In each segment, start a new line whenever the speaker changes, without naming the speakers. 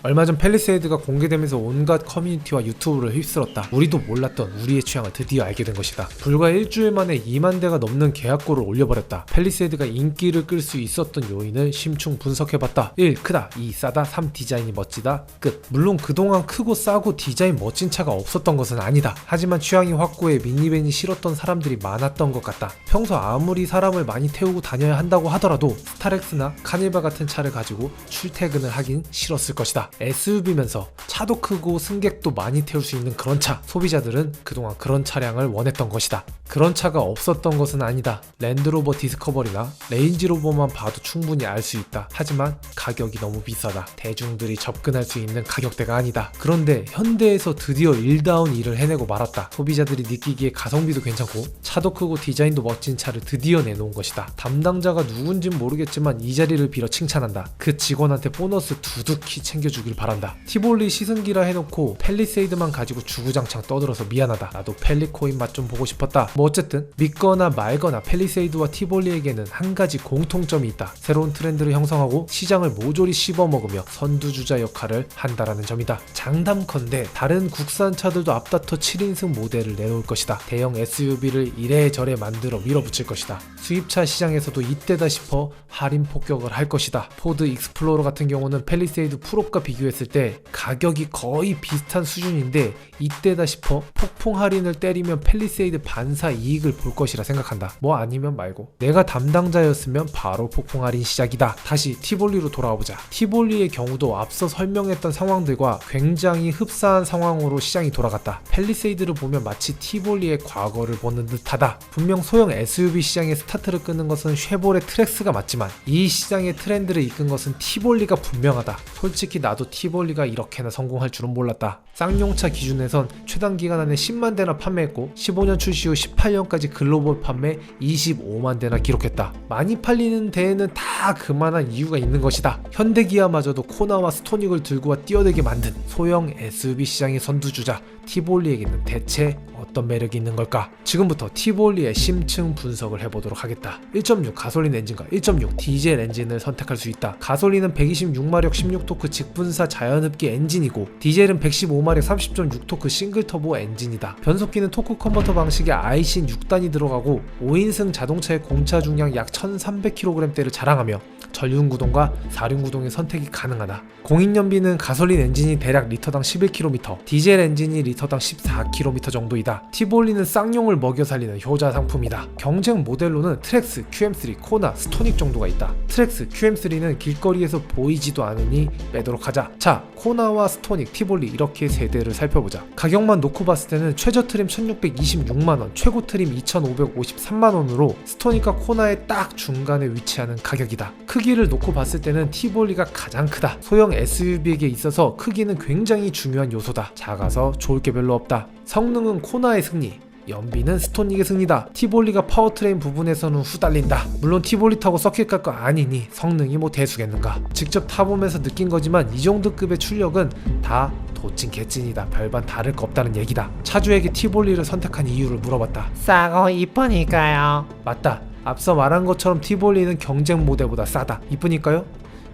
얼마 전 팰리세이드가 공개되면서 온갖 커뮤니티와 유튜브를 휩쓸었다. 우리도 몰랐던 우리의 취향을 드디어 알게 된 것이다. 불과 일주일 만에 2만 대가 넘는 계약고를 올려버렸다. 팰리세이드가 인기를 끌 수 있었던 요인을 심층 분석해봤다. 1. 크다. 2. 싸다. 3. 디자인이 멋지다. 끝. 물론 그동안 크고 싸고 디자인 멋진 차가 없었던 것은 아니다. 하지만 취향이 확고해 미니밴이 싫었던 사람들이 많았던 것 같다. 평소 아무리 사람을 많이 태우고 다녀야 한다고 하더라도 스타렉스나 카니발 같은 차를 가지고 출퇴근을 하긴 싫었을 것이다. SUV면서 차도 크고 승객도 많이 태울 수 있는 그런 차, 소비자들은 그동안 그런 차량을 원했던 것이다. 그런 차가 없었던 것은 아니다. 랜드로버 디스커버리나 레인지로버만 봐도 충분히 알 수 있다. 하지만 가격이 너무 비싸다. 대중들이 접근할 수 있는 가격대가 아니다. 그런데 현대에서 드디어 일다운 일을 해내고 말았다. 소비자들이 느끼기에 가성비도 괜찮고 차도 크고 디자인도 멋진 차를 드디어 내놓은 것이다. 담당자가 누군진 모르겠지만 이 자리를 빌어 칭찬한다. 그 직원한테 보너스 두둑히 챙겨주길 바란다. 티볼리 시승기라 해놓고 팰리세이드만 가지고 주구장창 떠들어서 미안하다. 나도 팰리코인 맛 좀 보고 싶었다. 뭐 어쨌든 믿거나 말거나 팰리세이드와 티볼리에게는 한 가지 공통점이 있다. 새로운 트렌드를 형성하고 시장을 모조리 씹어먹으며 선두주자 역할을 한다라는 점이다. 장담컨대 다른 국산 차들도 앞다퉈 7인승 모델을 내놓을 것이다. 대형 SUV를 이래저래 만들어 밀어붙일 것이다. 수입차 시장에서도 이때다 싶어 할인 폭격을 할 것이다. 포드 익스플로러 같은 경우는 팰리세이드 풀업과 비교했을 때 가격이 거의 비슷한 수준인데 이때다 싶어 폭풍 할인을 때리면 팰리세이드 반사 이익을 볼 것이라 생각한다. 뭐 아니면 말고. 내가 담당자였으면 바로 폭풍 할인 시작이다. 다시 티볼리로 돌아와보자. 티볼리의 경우도 앞서 설명했던 상황들과 굉장히 흡사한 상황으로 시장이 돌아갔다. 팰리세이드를 보면 마치 티볼리의 과거를 보는 듯하다. 분명 소형 SUV 시장의 스타트를 끄는 것은 쉐보레 트렉스가 맞지만 이 시장의 트렌드를 이끈 것은 티볼리가 분명하다. 솔직히 나도 티볼리가 이렇게나 성공할 줄은 몰랐다. 쌍용차 기준에선 최단 기간 안에 10만 대나 판매했고 15년 출시 후 18년까지 글로벌 판매 25만 대나 기록했다. 많이 팔리는 데에는 다 그만한 이유가 있는 것이다. 현대기아마저도 코나와 스토닉을 들고 와 뛰어들게 만든 소형 SUV 시장의 선두주자 티볼리에게는 대체 어떤 매력이 있는 걸까? 지금부터 티볼리의 심층 분석을 해보도록 하겠다. 1.6 가솔린 엔진과 1.6 디젤 엔진을 선택할 수 있다. 가솔린은 126마력 16토크 직분사 자연흡기 엔진이고 디젤은 115마력 30.6토크 싱글터보 엔진이다. 변속기는 토크 컨버터 방식의 아이신 6단이 들어가고 5인승 자동차의 공차 중량 약 1300kg대를 자랑하며 전륜구동과 사륜구동의 선택이 가능하다. 공인연비는 가솔린 엔진이 대략 리터당 11km, 디젤 엔진이 리터당 14km 정도이다. 티볼리는 쌍용을 먹여 살리는 효자 상품이다. 경쟁 모델로는 트렉스, QM3, 코나, 스토닉 정도가 있다. 트렉스, QM3는 길거리에서 보이지도 않으니 빼도록 하자. 자, 코나와 스토닉, 티볼리 이렇게 세 대를 살펴보자. 가격만 놓고 봤을 때는 최저 트림 1626만원, 최고 트림 2553만원으로 스토닉과 코나의 딱 중간에 위치하는 가격이다. 크기를 놓고 봤을 때는 티볼리가 가장 크다. 소형 SUV에게 있어서 크기는 굉장히 중요한 요소다. 작아서 좋을 게 별로 없다. 성능은 코나의 승리, 연비는 스토닉의 승리다. 티볼리가 파워트레인 부분에서는 후달린다. 물론 티볼리 타고 서킷 갈 거 아니니 성능이 뭐 대수겠는가. 직접 타보면서 느낀 거지만 이 정도 급의 출력은 다 도찐 개찐이다. 별반 다를 거 없다는 얘기다. 차주에게 티볼리를 선택한 이유를 물어봤다.
싸고 이쁘니까요.
맞다. 앞서 말한 것처럼 티볼리는 경쟁 모델보다 싸다. 이쁘니까요?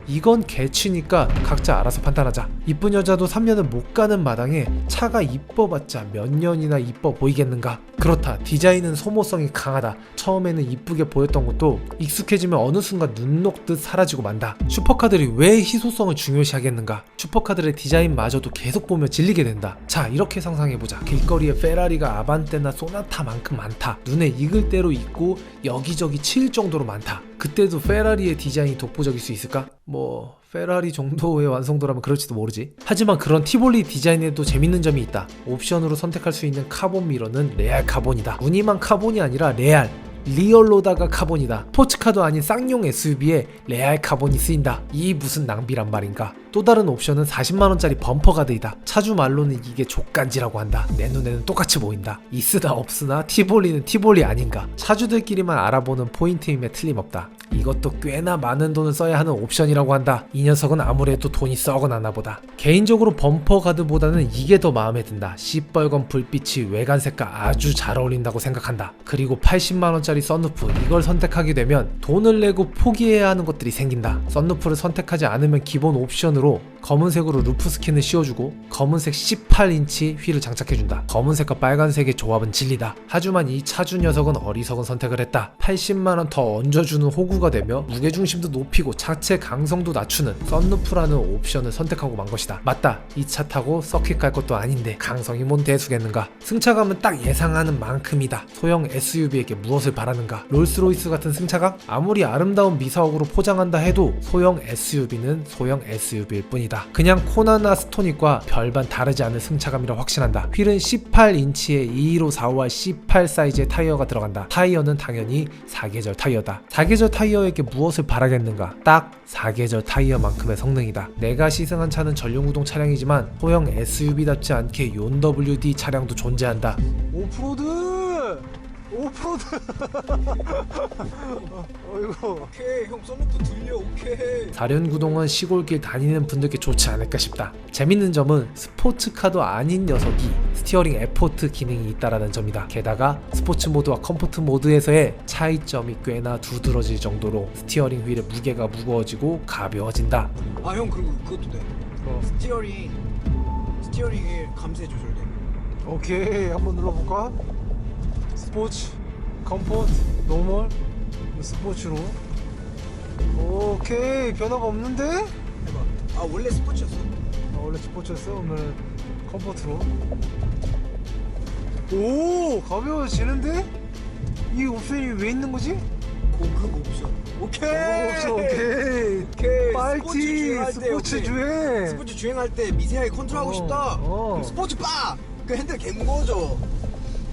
이건 개취니까 각자 알아서 판단하자. 이쁜 여자도 3년은 못 가는 마당에 차가 이뻐봤자 몇 년이나 이뻐 보이겠는가. 그렇다. 디자인은 소모성이 강하다. 처음에는 이쁘게 보였던 것도 익숙해지면 어느 순간 눈 녹듯 사라지고 만다. 슈퍼카들이 왜 희소성을 중요시하겠는가. 슈퍼카들의 디자인마저도 계속 보며 질리게 된다. 자, 이렇게 상상해보자. 길거리에 페라리가 아반떼나 소나타만큼 많다. 눈에 익을 대로 있고 여기저기 치일 정도로 많다. 그때도 페라리의 디자인이 독보적일 수 있을까? 뭐 페라리 정도의 완성도라면 그럴지도 모르지. 하지만 그런 티볼리 디자인에도 재밌는 점이 있다. 옵션으로 선택할 수 있는 카본 미러는 레알 카본이다. 무늬만 카본이 아니라 레알, 리얼로다가 카본이다. 스포츠카도 아닌 쌍용 SUV에 레알 카본이 쓰인다. 이 무슨 낭비란 말인가. 또 다른 옵션은 40만원짜리 범퍼 가드이다. 차주 말로는 이게 족간지라고 한다. 내 눈에는 똑같이 보인다. 있으나 없으나 티볼리는 티볼리 아닌가. 차주들끼리만 알아보는 포인트임에 틀림없다. 이것도 꽤나 많은 돈을 써야 하는 옵션이라고 한다. 이 녀석은 아무래도 돈이 썩어나나 보다. 개인적으로 범퍼 가드보다는 이게 더 마음에 든다. 시뻘건 불빛이 외관색과 아주 잘 어울린다고 생각한다. 그리고 80만원짜리 썬루프, 이걸 선택하게 되면 돈을 내고 포기해야 하는 것들이 생긴다. 썬루프를 선택하지 않으면 기본 옵션으로 검은색으로 루프 스킨을 씌워주고 검은색 18인치 휠을 장착해준다. 검은색과 빨간색의 조합은 진리다. 하지만 이 차주 녀석은 어리석은 선택을 했다. 80만원 더 얹어주는 호구가 되며 무게중심도 높이고 자체 강성도 낮추는 썬루프라는 옵션을 선택하고 만 것이다. 맞다, 이 차 타고 서킷 갈 것도 아닌데 강성이 뭔 대수겠는가. 승차감은 딱 예상하는 만큼이다. 소형 SUV에게 무엇을 바라는가. 롤스로이스 같은 승차감? 아무리 아름다운 미사옥으로 포장한다 해도 소형 SUV는 소형 SUV일 뿐이다. 그냥 코나나 스토닉과 별반 다르지 않은 승차감이라 확신한다. 휠은 18인치에 215/4R 18 사이즈의 타이어가 들어간다. 타이어는 당연히 사계절 타이어다. 사계절 타이어에게 무엇을 바라겠는가. 딱 사계절 타이어만큼의 성능이다. 내가 시승한 차는 전륜구동 차량이지만 소형 SUV답지 않게 욘WD 차량도 존재한다.
오프로드! 오프로드! 어이구.
오케이 형 썬루프 들려. 오케이.
4륜구동은 시골길 다니는 분들께 좋지 않을까 싶다. 재밌는 점은 스포츠카도 아닌 녀석이 스티어링 에포트 기능이 있다라는 점이다. 게다가 스포츠 모드와 컴포트 모드에서의 차이점이 꽤나 두드러질 정도로 스티어링 휠의 무게가 무거워지고 가벼워진다.
아 형 그리고 그것도 돼. 스티어링의 감세 조절돼.
오케이, 한번 눌러볼까? 스포츠, 컴포트, 노멀, 스포츠로. 오케이, 변화가 없는데?
해봐. 아 원래 스포츠였어.
원래 스포츠였어. 오늘 컴포트로. 오, 가벼워지는데? 이 옵션이 왜 있는 거지?
고급 옵션. 오케이.
없어. 오케이.
오케이.
빨티
주행할 때,
스포츠
오케이.
주행.
스포츠 주행할 때 미세하게 컨트롤하고 싶다. 그럼 스포츠 빠. 그 핸들 개 무거워져.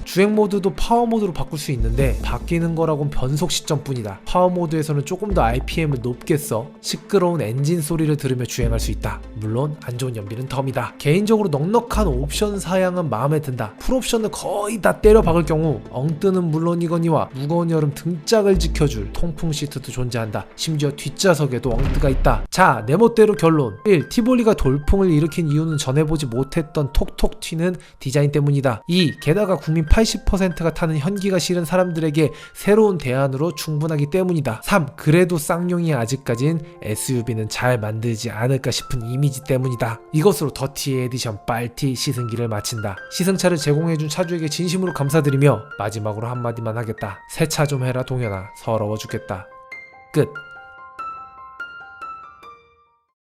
주행 모드도 파워 모드로 바꿀 수 있는데 바뀌는 거라곤 변속 시점뿐이다. 파워 모드에서는 조금 더 RPM을 높게 써 시끄러운 엔진 소리를 들으며 주행할 수 있다. 물론 안 좋은 연비는 덤이다. 개인적으로 넉넉한 옵션 사양은 마음에 든다. 풀옵션을 거의 다 때려 박을 경우 엉뜨는 물론이거니와 무거운 여름 등짝을 지켜줄 통풍 시트도 존재한다. 심지어 뒷좌석에도 엉뜨가 있다. 자, 내 멋대로 결론. 1. 티볼리가 돌풍을 일으킨 이유는 전해보지 못했던 톡톡 튀는 디자인 때문이다. 2. 게다가 국민 80%가 타는 현기가 싫은 사람들에게 새로운 대안으로 충분하기 때문이다. 3. 그래도 쌍용이 아직까진 SUV는 잘 만들지 않을까 싶은 이미지 때문이다. 이것으로 더티 에디션 빨티 시승기를 마친다. 시승차를 제공해준 차주에게 진심으로 감사드리며 마지막으로 한마디만 하겠다. 새 차 좀 해라 동현아. 서러워 죽겠다. 끝.